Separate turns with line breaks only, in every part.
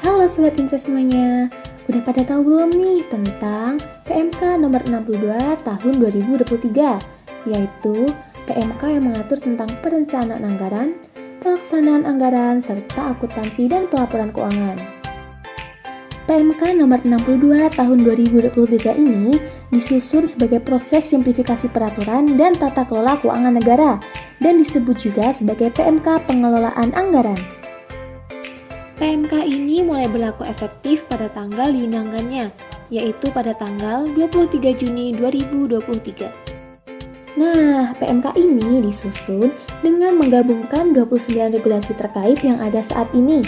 Halo Sobat Intra semuanya, udah pada tahu belum nih tentang PMK nomor 62 tahun 2023, yaitu PMK yang mengatur tentang perencanaan anggaran, pelaksanaan anggaran, serta akuntansi dan pelaporan keuangan. PMK nomor 62 tahun 2023 ini disusun sebagai proses simplifikasi peraturan dan tata kelola keuangan negara dan disebut juga sebagai PMK pengelolaan anggaran. PMK ini mulai berlaku efektif pada tanggal diundangkannya, yaitu pada tanggal 23 Juni 2023. Nah, PMK ini disusun dengan menggabungkan 29 regulasi terkait yang ada saat ini,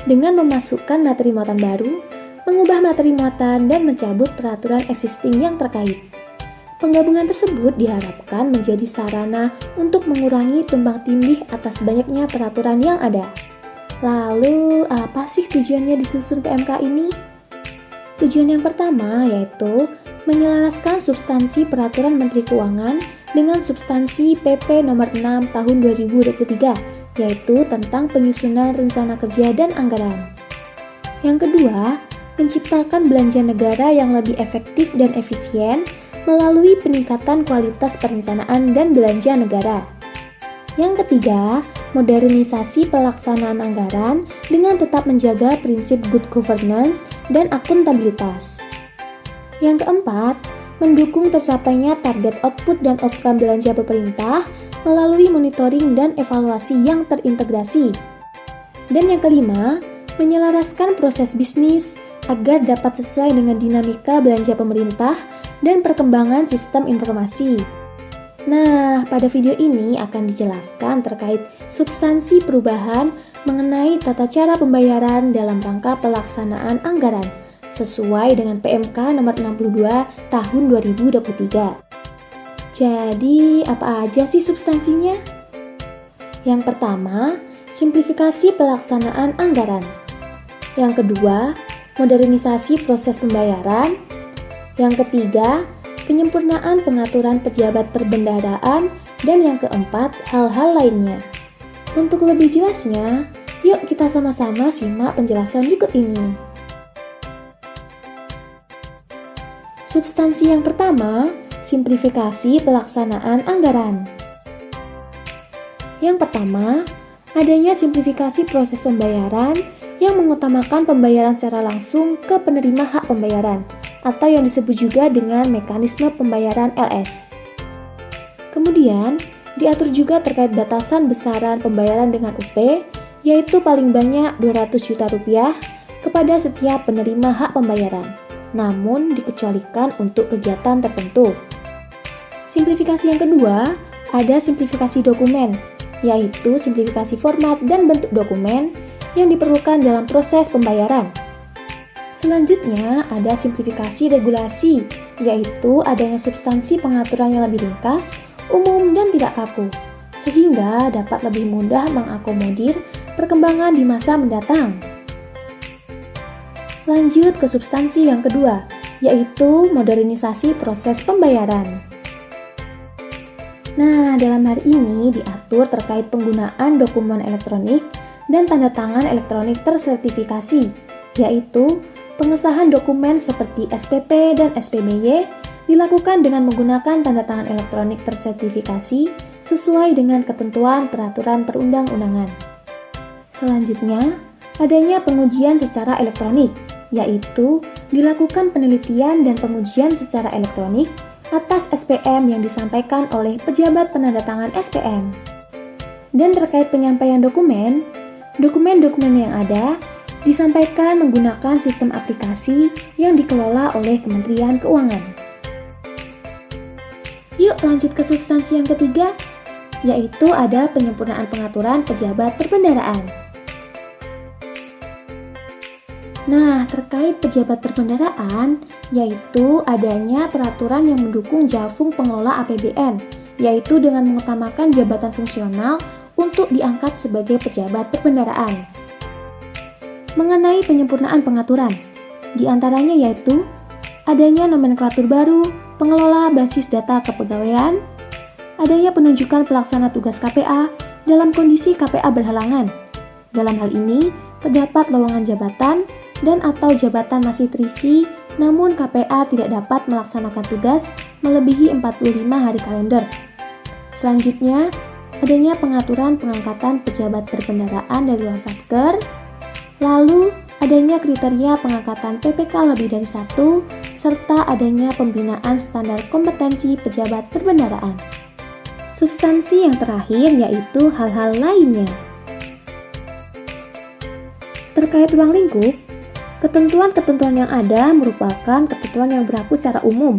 dengan memasukkan materi muatan baru, mengubah materi muatan, dan mencabut peraturan existing yang terkait. Penggabungan tersebut diharapkan menjadi sarana untuk mengurangi tumpang tindih atas banyaknya peraturan yang ada. Lalu, apa sih tujuannya disusun PMK ini? Tujuan yang pertama yaitu menyelaraskan substansi Peraturan Menteri Keuangan dengan substansi PP nomor 6 tahun 2023, yaitu tentang penyusunan rencana kerja dan anggaran. Yang kedua, menciptakan belanja negara yang lebih efektif dan efisien melalui peningkatan kualitas perencanaan dan belanja negara. Yang ketiga, modernisasi pelaksanaan anggaran dengan tetap menjaga prinsip good governance dan akuntabilitas. Yang keempat, mendukung tercapainya target output dan outcome belanja pemerintah melalui monitoring dan evaluasi yang terintegrasi. Dan yang kelima, menyelaraskan proses bisnis agar dapat sesuai dengan dinamika belanja pemerintah dan perkembangan sistem informasi. Nah, pada video ini akan dijelaskan terkait substansi perubahan mengenai tata cara pembayaran dalam rangka pelaksanaan anggaran sesuai dengan PMK nomor 62 tahun 2023. Jadi, apa aja sih substansinya? Yang pertama, simplifikasi pelaksanaan anggaran. Yang kedua, modernisasi proses pembayaran. Yang ketiga, penyempurnaan pengaturan pejabat perbendaharaan, dan yang keempat, hal-hal lainnya. Untuk lebih jelasnya, yuk kita sama-sama simak penjelasan berikut ini. Substansi yang pertama, simplifikasi pelaksanaan anggaran. Yang pertama, adanya simplifikasi proses pembayaran yang mengutamakan pembayaran secara langsung ke penerima hak pembayaran, atau yang disebut juga dengan mekanisme pembayaran LS. Kemudian, diatur juga terkait batasan besaran pembayaran dengan UP, yaitu paling banyak Rp200 juta kepada setiap penerima hak pembayaran, namun dikecualikan untuk kegiatan tertentu. Simplifikasi yang kedua, ada simplifikasi dokumen, yaitu simplifikasi format dan bentuk dokumen yang diperlukan dalam proses pembayaran. Selanjutnya, ada simplifikasi regulasi, yaitu adanya substansi pengaturan yang lebih ringkas, umum, dan tidak kaku, sehingga dapat lebih mudah mengakomodir perkembangan di masa mendatang. Lanjut ke substansi yang kedua, yaitu modernisasi proses pembayaran. Nah, dalam hal ini diatur terkait penggunaan dokumen elektronik dan tanda tangan elektronik tersertifikasi, yaitu pengesahan dokumen seperti SPP dan SPBY dilakukan dengan menggunakan tanda tangan elektronik tersertifikasi sesuai dengan ketentuan peraturan perundang-undangan. Selanjutnya, adanya pengujian secara elektronik, yaitu dilakukan penelitian dan pengujian secara elektronik atas SPM yang disampaikan oleh pejabat penandatangan SPM. Dan terkait penyampaian dokumen, dokumen-dokumen yang ada disampaikan menggunakan sistem aplikasi yang dikelola oleh Kementerian Keuangan. Yuk lanjut ke substansi yang ketiga, yaitu ada penyempurnaan pengaturan pejabat perbendaharaan. Nah, terkait pejabat perbendaharaan, yaitu adanya peraturan yang mendukung Jafung pengelola APBN, yaitu dengan mengutamakan jabatan fungsional untuk diangkat sebagai pejabat perbendaharaan. Mengenai penyempurnaan pengaturan, di antaranya yaitu adanya nomenklatur baru, pengelola basis data kepegawaian, adanya penunjukan pelaksana tugas KPA dalam kondisi KPA berhalangan. Dalam hal ini, terdapat lowongan jabatan dan atau jabatan masih terisi, namun KPA tidak dapat melaksanakan tugas melebihi 45 hari kalender. Selanjutnya, adanya pengaturan pengangkatan pejabat berkendaraan dari luar Satker, lalu adanya kriteria pengangkatan PPK lebih dari 1, serta adanya pembinaan standar kompetensi pejabat berkendaraan. Substansi yang terakhir yaitu hal-hal lainnya. Terkait ruang lingkup, ketentuan-ketentuan yang ada merupakan ketentuan yang berlaku secara umum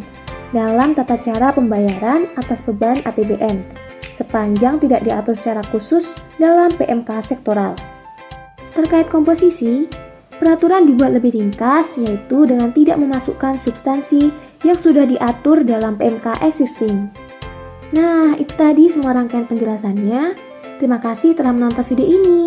dalam tata cara pembayaran atas beban APBN, sepanjang tidak diatur secara khusus dalam PMK sektoral. Terkait komposisi, peraturan dibuat lebih ringkas, yaitu dengan tidak memasukkan substansi yang sudah diatur dalam PMK existing. Nah, itu tadi semua rangkaian penjelasannya. Terima kasih telah menonton video ini.